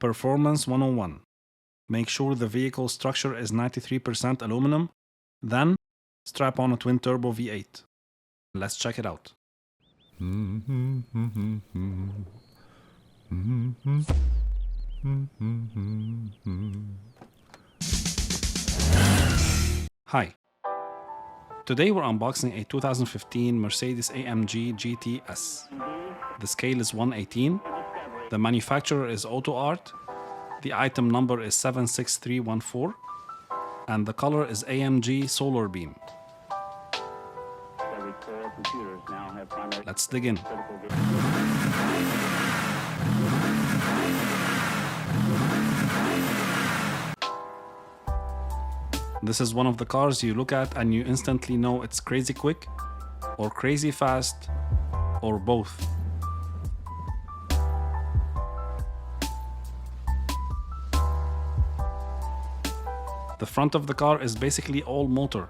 Performance 101. Make sure the vehicle structure is 93% aluminum, then strap on a twin-turbo V8. Let's check it out. Hi. Today we're unboxing a 2015 Mercedes-AMG GT S. The scale is 1/18. The manufacturer is AutoArt. The item number is 76314. And the color is AMG Solar Beam. Let's dig in. This is one of the cars you look at and you instantly know it's crazy quick, or crazy fast, or both. The front of the car is basically all motor,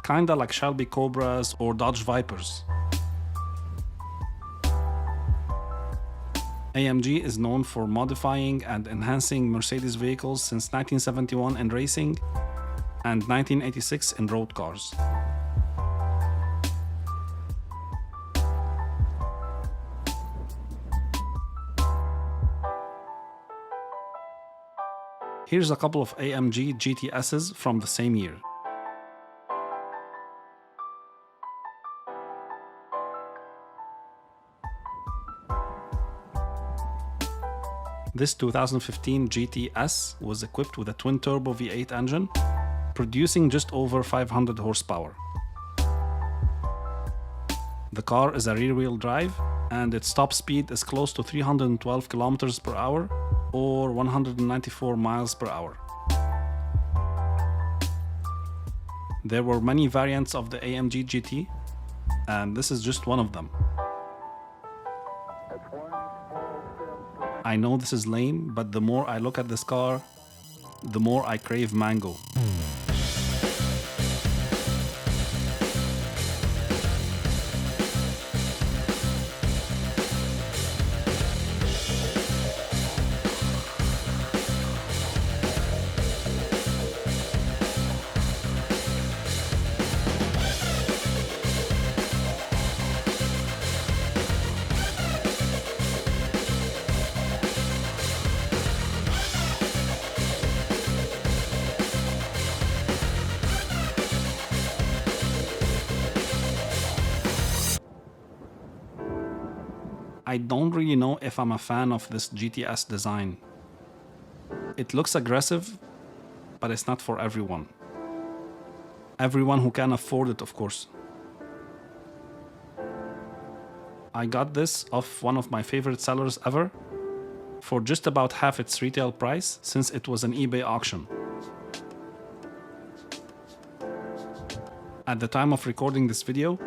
kinda like Shelby Cobras or Dodge Vipers. AMG is known for modifying and enhancing Mercedes vehicles since 1971 in racing and 1986 in road cars. Here's a couple of AMG GTS's from the same year. This 2015 GTS was equipped with a twin-turbo V8 engine, producing just over 500 horsepower. The car is a rear-wheel drive, and its top speed is close to 312 kilometers per hour or 194 miles per hour. There were many variants of the AMG GT, and this is just one of them. I know this is lame, but the more I look at this car, the more I crave mango. I don't really know if I'm a fan of this GTS design. It looks aggressive, but it's not for everyone. Everyone who can afford it, of course. I got this off one of my favorite sellers ever for just about half its retail price, since it was an eBay auction. At the time of recording this video,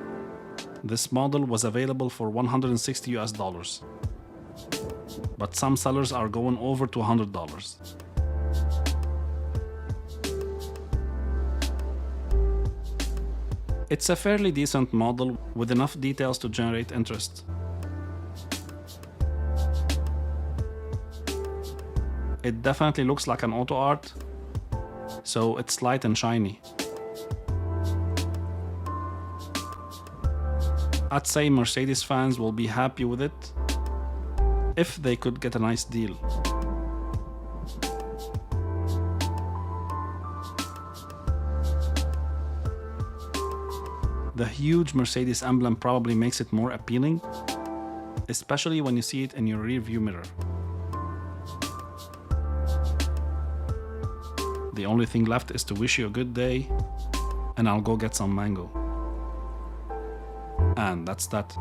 this model was available for $160 US, but some sellers are going over to $100. It's a fairly decent model with enough details to generate interest. It definitely looks like an AutoArt, so it's light and shiny. I'd say Mercedes fans will be happy with it if they could get a nice deal. The huge Mercedes emblem probably makes it more appealing, especially when you see it in your rearview mirror. The only thing left is to wish you a good day, and I'll go get some mango. And that's that.